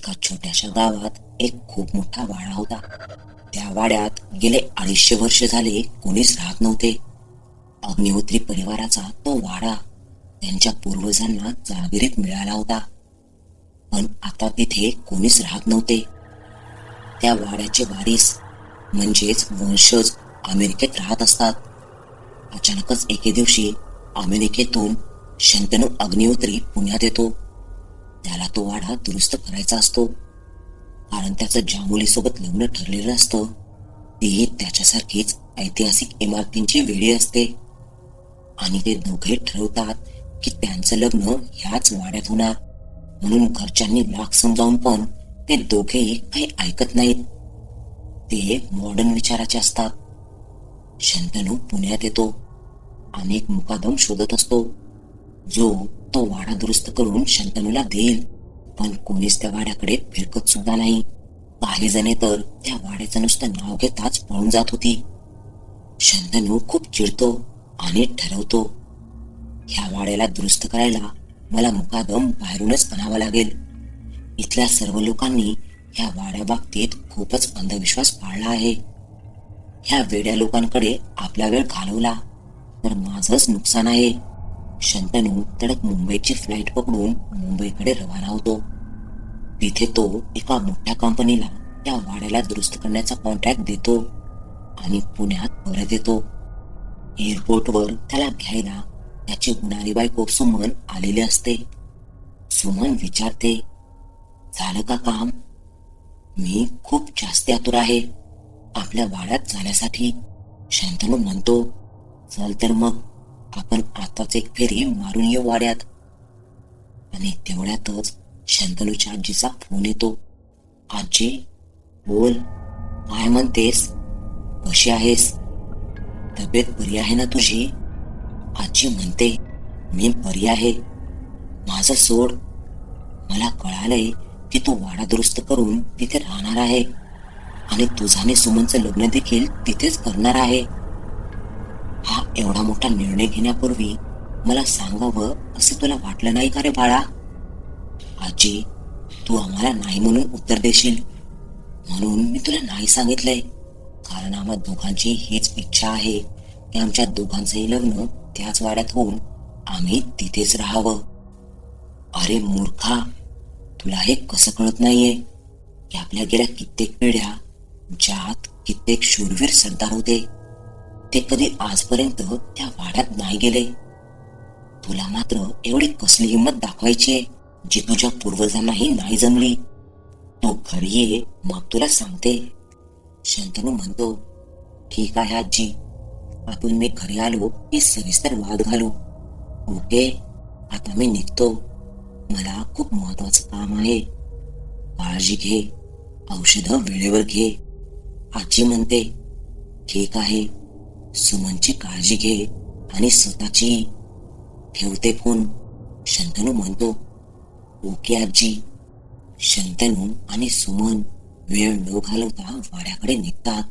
एका छोट्याशा गावात एक खूप मोठा वाडा होता. त्या वाड्यात गेले 250 वर्ष झाले कोणीच राहत नव्हते. अग्निहोत्री परिवाराचा तो वाडा त्यांच्या पूर्वजांना जागिरीत मिळाला होता, पण आता तिथे कोणीच राहत नव्हते. त्या वाड्याचे वारीस म्हणजेच वंशज अमेरिकेत राहत असतात. अचानकच एके दिवशी अमेरिकेतून शंतनू अग्निहोत्री पुण्यात येतो. त्याला तो वाडा दुरुस्त करायचा असतो, कारण त्याचं ज्या मुलीसोबत लग्न ठरलेलं असतं तीही त्याच्यासारखीच ऐतिहासिक इमारतींची वेळी असते. आणि ते दोघे ठरवतात की त्यांचं लग्न ह्याच वाड्यात होणार. म्हणून घरच्यांनी लाख समजावून पण ते दोघेही काही ऐकत नाहीत. ते मॉडर्न विचाराचे असतात. शंतनू पुण्यात येतो. अनेक मुकादम शोधत असतो जो तो वाडा दुरुस्त करून शंतनूला देईल, पण कोणीच त्या वाड्याकडे फिरकत सुद्धा नाही. काही जणे तर त्या वाड्याचं नुसतं नाव घेताच पळून जात होती. शंतनू खूप चिडतो आणि ठरवतो, ह्या वाड्याला दुरुस्त करायला मला मुकादम बाहेरूनच आणावा लागेल. इथल्या सर्व लोकांनी ह्या वाड्या बाबतीत खूपच अंधविश्वास पाळला आहे. ह्या वेड्या लोकांकडे आपला वेळ घालवला तर माझंच नुकसान आहे. शंतनू तडक मुंबईची फ्लाईट पकडून मुंबईकडे रवाना होतो. तिथे तो एका मोठ्या कंपनीला त्या वाड्याला दुरुस्त करण्याचा कॉन्ट्रॅक्ट देतो आणि पुण्यात परत येतो. एअरपोर्टवर त्याला घ्यायला त्याची गुणारी बायको सुमन आलेली असते. सुमन विचारते, झालं का काम? मी खूप जास्त आतुर आहे आपल्या वाड्यात जाण्यासाठी. शंतनू म्हणतो, चल तर मग आपण आताच एक फेरी मारून येऊ वाड्यात. आणि तेवढ्यातच शंतनूच्या आजीचा फोन येतो. आजी, बोल, काय म्हणतेस? कशी आहेस? तब्येत बरी आहे ना तुझी? आजी म्हणते, मी बरी आहे. माझं सोड. मला कळालंय की तू वाडा दुरुस्त करून तिथे राहणार आहे आणि तुझाने सुमनचं लग्न देखील तिथेच करणार आहे. हा एवढा मोठा निर्णय घेण्यापूर्वी मला सांगावं असं तुला वाटलं नाही का रे बाळा? आजी, तू आम्हाला नाही म्हणून उत्तर देशील म्हणून मी तुला नाही सांगितलंय, कारण आम्हा दोघांची हीच इच्छा आहे की आमच्या दोघांचंही लग्न त्याच वाड्यात होऊन आम्ही तिथेच राहावं. अरे मूर्खा, तुला हे कसं कळत नाहीये की आपल्या गेल्या कित्येक पिढ्या ज्यात कित्येक शूरवीर सरदार होते ते कधी आजपर्यंत त्या वाड्यात नाही गेले. तुला मात्र एवढी कसली हिंमत दाखवायची जी तुझ्या पूर्वजांनाही नाही जमली. तू घरी ये, मग तुला सांगते. शंतनू म्हणतो, ठीक आहे आजी, आपण मी घरी आलो की सविस्तर वाद घालू. ओके, आता मी निघतो. मला खूप महत्वाचं काम आहे. काळजी घे, औषधं वेळेवर घे. आजी म्हणते, ठीक आहे. सुमनची काळजी घे आणि स्वतःची. ठेवते फोन. शंतनू म्हणतो, ओके आजी. शंतनू आणि सुमन वेळ न घालवता वाड्याकडे निघतात.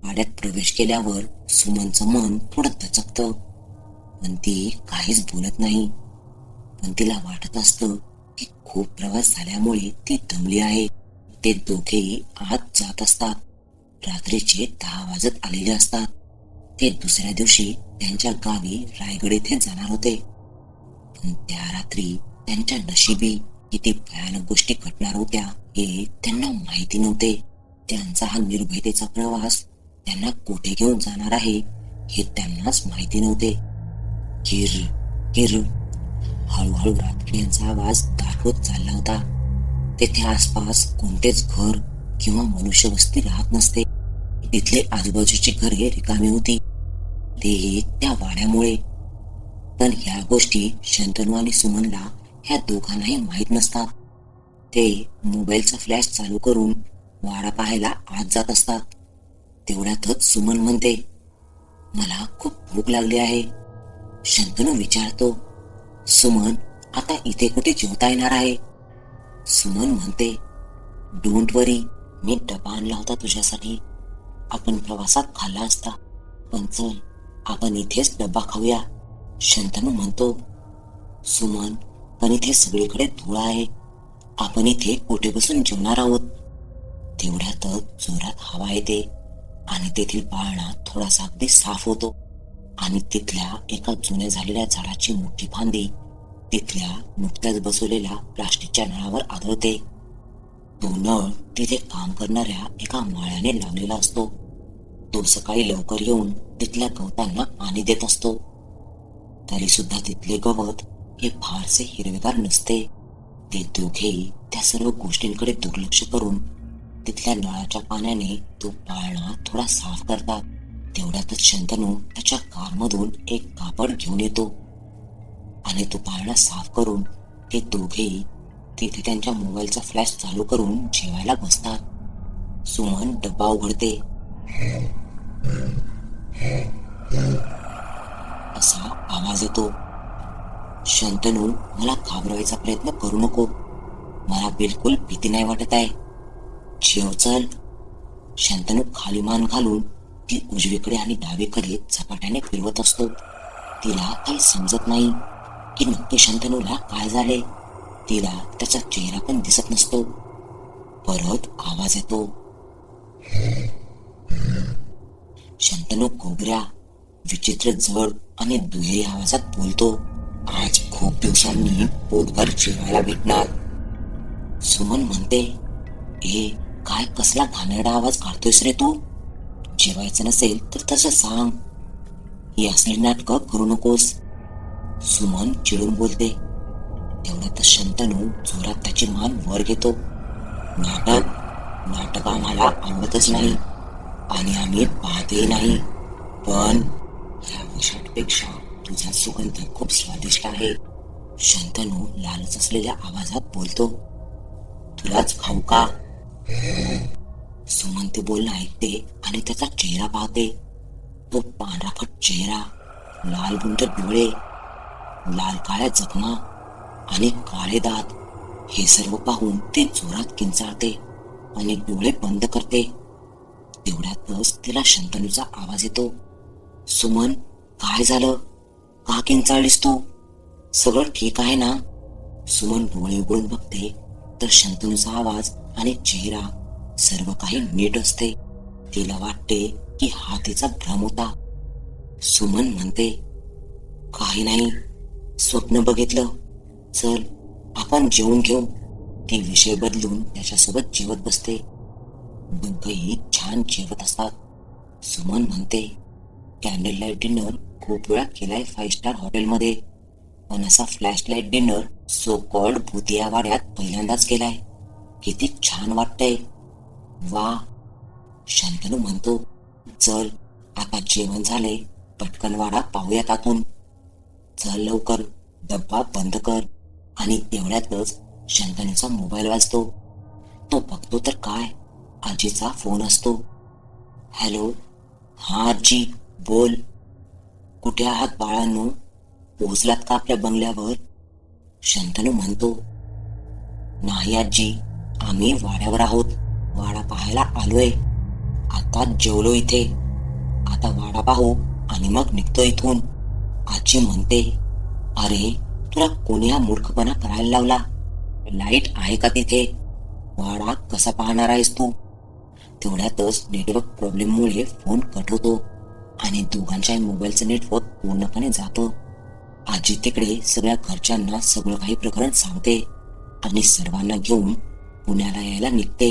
वाड्यात प्रवेश केल्यावर सुमनचं मन थोडं दचकतं, पण ती काहीच बोलत नाही. पण तिला वाटत असतं की खूप प्रवास झाल्यामुळे ती दमली आहे. ते दोघेही आत जात असतात. रात्रीचे 10 वाजत आलेले असतात. ते दुसऱ्या दिवशी त्यांच्या गावी रायगड येथे जाणार होते, पण त्या रात्री त्यांच्या नशिबी किती भयानक गोष्टी घडणार होत्या हे त्यांना माहिती नव्हते. त्यांचा हा निर्भयतेचा प्रवास त्यांना कुठे घेऊन जाणार आहे हे त्यांनाच माहिती नव्हते. किर किर, हळूहळू रात्रीचा आवाज दाट होत चालला होता. तेथे आसपास कोणतेच घर किंवा मनुष्यवस्ती राहत नसते. तिथले आजूबाजूची घरे रिकामी होती, तेही त्या वाड्यामुळे. पण ह्या गोष्टी शंतनू आणि सुमनला ह्या दोघांनाही माहीत नसतात. ते मोबाईलचा फ्लॅश चालू करून वाडा पाहायला आत जात असतात. तेवढ्यातच सुमन म्हणते, मला खूप भूक लागली आहे. शंतनू विचारतो, सुमन, आता इथे कुठे जेवता येणार आहे? सुमन म्हणते, डोंट वरी, मी डबा आणला होता तुझ्यासाठी. आपण प्रवासात खाल्ला असता, पण चल आपण इथेच डब्बा खाऊया. शंतनू म्हणतो, सुमन, पण इथे सगळीकडे धूळ आहे. आपण इथे कोठे बसून जेवणार आहोत. तेवढ्यातच जोरात हवा येते आणि तेथील पाळणा थोडासा अगदी साफ होतो आणि तिथल्या एका जुन्या झालेल्या झाडाची मोठी फांदी तिथल्या नुकत्याच बसवलेल्या प्लास्टिकच्या नळावर आदळते. तो नळ तिथे काम करणाऱ्या एका माळ्याने लावलेला असतो. तो सकाळी लवकर येऊन तिथल्या गवतांना पाणी देत असतो. तरी सुद्धा तिथले गवत हे फारसे हिरवेगार नसते. ते दोघेही त्या सर्व गोष्टींकडे दुर्लक्ष करून तिथल्या नळाच्या पाण्याने तो पाळणा थोडा साफ करतात. तेवढ्यातच शंतनू त्याच्या कारमधून एक कापड घेऊन येतो आणि तो पाळणा साफ करून ते दोघेही तिथे त्यांच्या मोबाईलचा फ्लॅश चालू करून जेवायला बसतात. सुमन डब्बा उघडते. असा आवाज येतो. शंतनू, मला घाबरवायचा प्रयत्न करू नको. मला बिलकुल भीती नाही वाटत आहे. जेव चल. शंतनू खाली मान घालून ती उजवीकडे आणि डावीकडे झपाट्याने फिरवत असतो. तिला काही समजत नाही की नक्की शंतनूला काय झाले. तिला त्याचा चेहरा पण दिसत नसतो. परत आवाज येतो. शंतनू घोगऱ्या, विचित्र जड आणि दुहेरी आवाजात बोलतो. आज खूप दिवसांनी पोटभर जेवायला भेटणार. सुमन म्हणते, ए काय कसला घाणेरडा आवाज काढतोयस रे तू. जेवायचं नसेल तर तसं सांग. ही असली नाटकं करू नकोस. सुमन चिडून बोलते. तेवढ्यातच शंतनू जोरात त्याची मान वर घेतो. नाटक आम्हाला आवडतच नाही आणि आम्ही पाहतही नाही. पण ह्या विषाटपेक्षा तुझा सुगंध खूप स्वादिष्ट आहे. शंतनू लालच असलेल्या आवाजात बोलतो. तुलाच खाऊ का. सुमन ते बोलणं ऐकते आणि त्याचा चेहरा पाहते. तो पांढराफट चेहरा, लाल बुंद डोळे, लाल काळ्या जखमा आणि काळे दात, हे सर्व पाहून ते जोरात किंचाळते आणि डोळे बंद करते. तेवढ्यातच तिला शंतनूचा आवाज येतो. सुमन, काय झालं. का किंचाळलीस तू. सगळं ठीक आहे ना. सुमन डोळे उघडून बघते तर शंतनूचा आवाज आणि चेहरा सर्व काही नीट असते. तिला वाटते की हा तिचा भ्रम होता. सुमन म्हणते, काही नाही, स्वप्न बघितलं. चल आपण जेवून घेऊ. ती विषय बदलून त्याच्यासोबत जेवत बसते. दोघंही छान जेवत असतात. सुमन म्हणते, कॅन्डल लाईट डिनर खूप वेळा केलाय 5 स्टार हॉटेलमध्ये, पण असा flash light dinner so called भुतिया वाड्यात पहिल्यांदाच केलाय. किती छान वाटतंय. वा. शंतनू म्हणतो, चल आता जेवण झाले, पटकन वाडा पाहूयात आतून. चल लवकर, डब्बा बंद कर. आणि तेवढ्यातच शंतनूचा मोबाईल वाजतो. तो बघतो तर काय, आजीचा फोन असतो. हॅलो. हा आजी, बोल. कुठे आहात बाळांनो. पोहोचलात का आपल्या बंगल्यावर. शंतनू म्हणतो, नाही आजी, आम्ही वाड्यावर आहोत. वाडा पाहायला आलोय. आता जेवलो इथे. आता वाडा पाहू आणि मग निघतो इथून. आजी म्हणते, अरे तुला कोणी हा मूर्खपणा करायला लावला. लाईट आहे का तिथे. वाडा कसा पाहणार आहेस तू. तेवढ्यातच नेटवर्क प्रॉब्लेममुळे फोन कट होतो आणि दोघांच्या मोबाईलचं नेटवर्क पूर्णपणे जातं. आजी तिकडे सगळ्या घरच्यांना सगळं काही प्रकरण सांगते आणि सर्वांना घेऊन पुण्याला यायला निघते.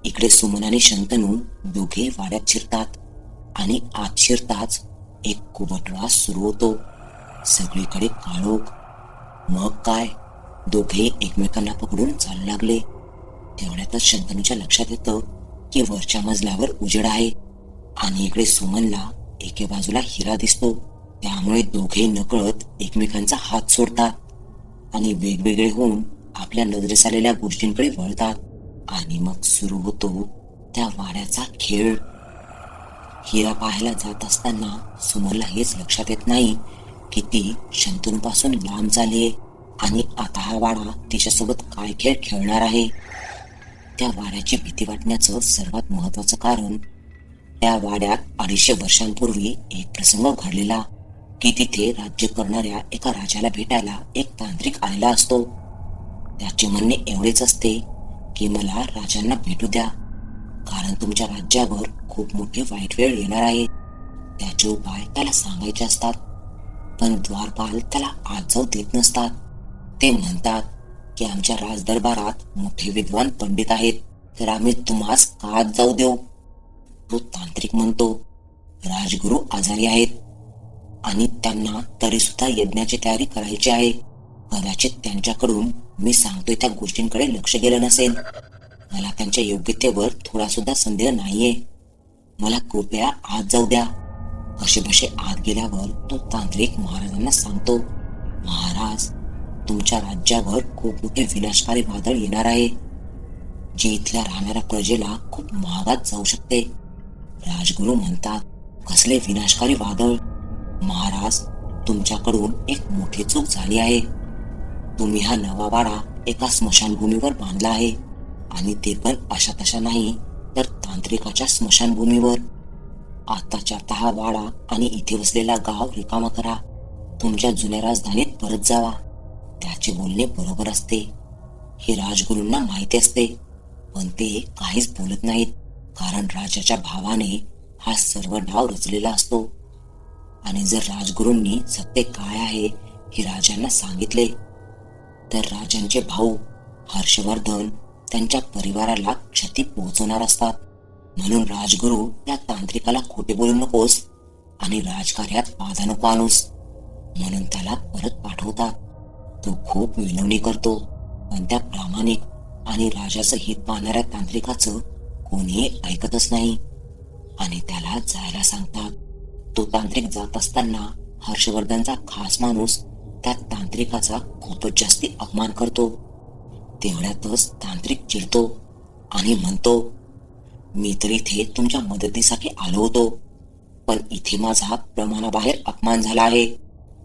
इकडे सुमन आणि शंतनू दोघे वाड्यात शिरतात आणि आत शिरताच एक कुबटवा सुरू होतो. सगळीकडे काळोख. मग काय, दोघे एकमेकांना पकडून चालू लागले. तेवढ्यातच शंतनूच्या लक्षात येतं की वरच्या मजल्यावर उजेड आहे आणि इकडे सुमनला एके बाजूला हिरा दिसतो. त्यामुळे दोघे नकळत एकमेकांचा हात सोडतात आणि वेगवेगळे होऊन आपल्या नजरेस आलेल्या गोष्टींकडे वळतात. आणि मग सुरू होतो त्या वाड्याचा खेळ. हिरा पाहायला जात असताना सुमनला हेच लक्षात येत नाही की ती शंतनूपासून लांब झालीये आणि आता हा वाडा तिच्यासोबत काय खेळ खेळणार आहे. त्या वाड्याची भीती वाटण्याचं सर्वात महत्वाचं कारण, त्या वाड्यात 250 वर्षांपूर्वी एक प्रसंग घडलेला की तिथे राज्य करणाऱ्या एका राजाला भेटायला एक तांत्रिक आलेला असतो. त्याचे म्हणणे एवढेच असते की मला राजांना भेटू द्या, कारण तुमच्या राज्यावर खूप मोठी वाईट वेळ येणार आहे. त्याचे उपाय त्याला सांगायचे असतात, पण द्वारपाल त्याला आत जाऊ देत नसतात. ते म्हणतात की आमच्या राजदरबारात मोठे विद्वान पंडित आहेत, तर आम्ही तुम्हास का आत जाऊ देऊ? तो तांत्रिक म्हणतो, राजगुरू आजारी आहेत आणि त्यांना तरी सुद्धा यज्ञाची तयारी करायची आहे. कदाचित त्यांच्याकडून मी सांगतोय त्या गोष्टींकडे लक्ष गेलं नसेल. मला त्यांच्या योग्यतेवर थोडा सुद्धा संदेह नाहीये. मला कृपया आत जाऊ द्या. कसेबसे आत गेल्यावर तो तांत्रिक महाराजांना सांगतो, महाराज, तुमच्या राज्यावर खूप मोठे विनाशकारी वादळ येणार आहे, जे इथल्या राहणाऱ्या प्रजेला खूप महागात जाऊ शकते. राजगुरू म्हणतात, कसले विनाशकारी वादळ? महाराज, तुमच्याकडून एक मोठी चूक झाली आहे. तुम्ही हा नवा वाडा एका स्मशानभूमीवर बांधला आहे, आणि ते पण अशा तशा नाही, तर तांत्रिकाच्या स्मशानभूमीवर. आताच्या आता हा वाडा आणि इथे वसलेला गाव रिकामा करा. तुमच्या जुन्या राजधानीत परत जावा. त्याचे बोलणे बरोबर असते हे राजगुरूंना माहिती असते, पण ते काहीच बोलत नाहीत, कारण राजाच्या भावाने हा सर्व डाव रचलेला असतो. आणि जर राजगुरूंनी सत्य काय आहे हे राजांना सांगितले, तर राजांचे भाऊ हर्षवर्धन त्यांच्या परिवाराला क्षती पोहोचवणार असतात. म्हणून राजगुरू त्या तांत्रिकाला खोटे बोलू नकोस आणि राजकार्यात बाधा नको आणूस, म्हणून त्याला परत पाठवतात. तो खूप विनवणी करतो, पण त्या प्रामाणिक आणि राजाचं हित पाहणाऱ्या तांत्रिकाचं कोणीही ऐकतच नाही आणि त्याला जायला सांगतात. तो तांत्रिक जात असताना हर्षवर्धनचा खास माणूस त्या तांत्रिकाचा खूपच जास्ती अपमान करतो. तेवढ्यातच तांत्रिक चिडतो आणि म्हणतो, मी तर इथे तुमच्या मदतीसाठी आलो होतो, पण इथे माझा प्रमाणाबाहेर अपमान झाला आहे.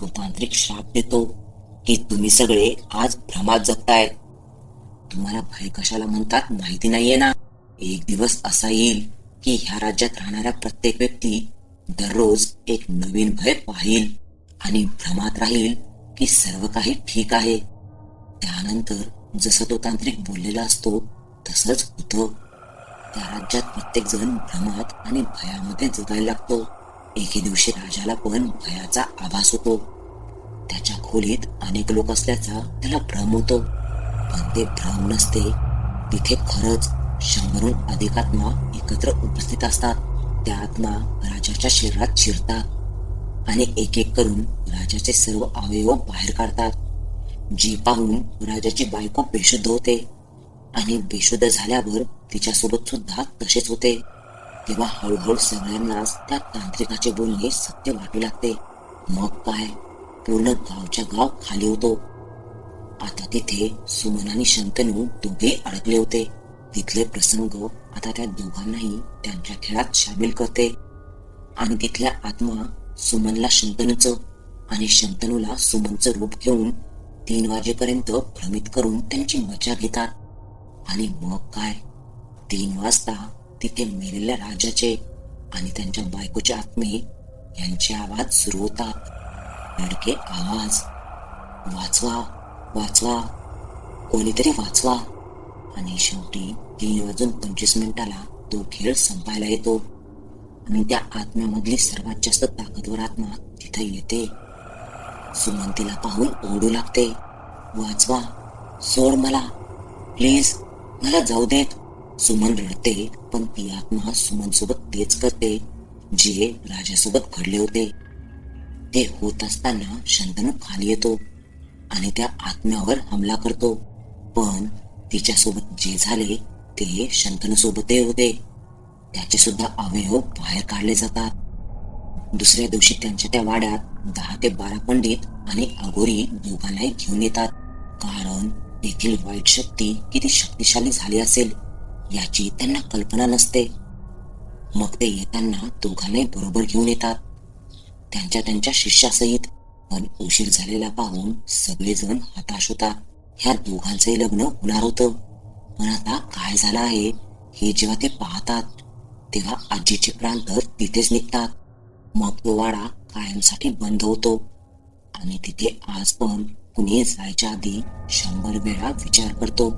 तो तांत्रिक श्राप देतो की तुम्ही सगळे आज भ्रमात जगताय. तुम्हाला भय कशाला म्हणतात माहिती नाहीये ना. एक दिवस असा येईल की ह्या राज्यात राहणाऱ्या प्रत्येक व्यक्ती दररोज एक नवीन भय पाहिल आणि भ्रमात राहील की सर्व काही ठीक आहे. त्यानंतर जसं तो तांत्रिक बोललेला असतो तसंच होतं. त्या राज्यात प्रत्येक जण भ्रमात आणि भयामध्ये जगायला लागतो. एके दिवशी राजाला पण भयाचा आभास होतो. त्याच्या खोलीत अनेक लोक असल्याचा त्याला भ्रम होतो, पण ते भ्रम नसते. तिथे खरंच 100हून अधिक आत्मा एकत्र उपस्थित असतात. त्या आत्मा राजाच्या शरीरात शिरतात आणि एक एक करून राजाचे सर्व अवयव बाहेर काढतात. जी पाहून राजाची बायको बेशुद्ध होते आणि बेशुद्ध झाल्यावर तिच्यासोबत सुद्धा तसेच होते. तेव्हा हळूहळू सगळ्यांनाच त्या तांत्रिकाचे बोलणे सत्य वाटू लागते. मग काय, पूर्ण गावच्या गाव खाली होतो. आता तिथे सुमन आणि शंतनू दोघे अडकले होते. तिथले प्रसंग आता त्या दोघांनाही त्यांच्या खेळात सामील करते आणि तिथल्या आत्मा सुमनला शंतनूचं आणि शंतनूला सुमनचं रूप घेऊन 3 वाजेपर्यंत भ्रमित करून त्यांची मजा घेतात. आणि मग काय, 3 वाजता तिथे मेलेल्या राजाचे आणि त्यांच्या बायकोचे आत्मे यांचे आवाज सुरू होतात. रडके आवाज, वाचवा वाचवा, कोणीतरी वाचवा. आणि शेवटी 3:25 तो खेळ संपायला येतो आणि त्या आत्म्यामधली सर्वात जास्त ताकदवर आत्मा तिथे येते. सुमन तिला पाहून ओरडू लागते, वाचवा, सोड मला, प्लीज, मला जाऊ देत. सुमन रडते, पण ती आत्मा सुमन सोबत तेच करते जे राजासोबत घडले होते. ते होत असताना शंतनू खाली येतो आणि त्या आत्म्यावर हमला करतो, पण तिच्यासोबत जे झाले ते शंतनू सोबतही होते. त्याचे सुद्धा अवयव बाहेर काढले जातात. दुसऱ्या दिवशी त्यांच्या त्या वाड्यात 10 ते 12 पंडित आणि अघोरी दोघांनाही घेऊन येतात, कारण तेथील वाईट शक्ती किती शक्तिशाली झाली असेल याची त्यांना कल्पना नसते. मग ते येताना दोघांनाही बरोबर घेऊन येतात, त्यांच्या शिष्यासहित. पण उशीर झालेला पाहून सगळेजण हताश होतात. ह्या दोघांचंही लग्न होणार होतं, पण आता काय झालं आहे हे जेव्हा ते पाहतात तेव्हा आजीचे प्राण तर तिथेच निघतात. मग तो वाडा कायमसाठी बंद होतो आणि तिथे आज पण कुणी जायच्या आधी 100 वेळा विचार करतो.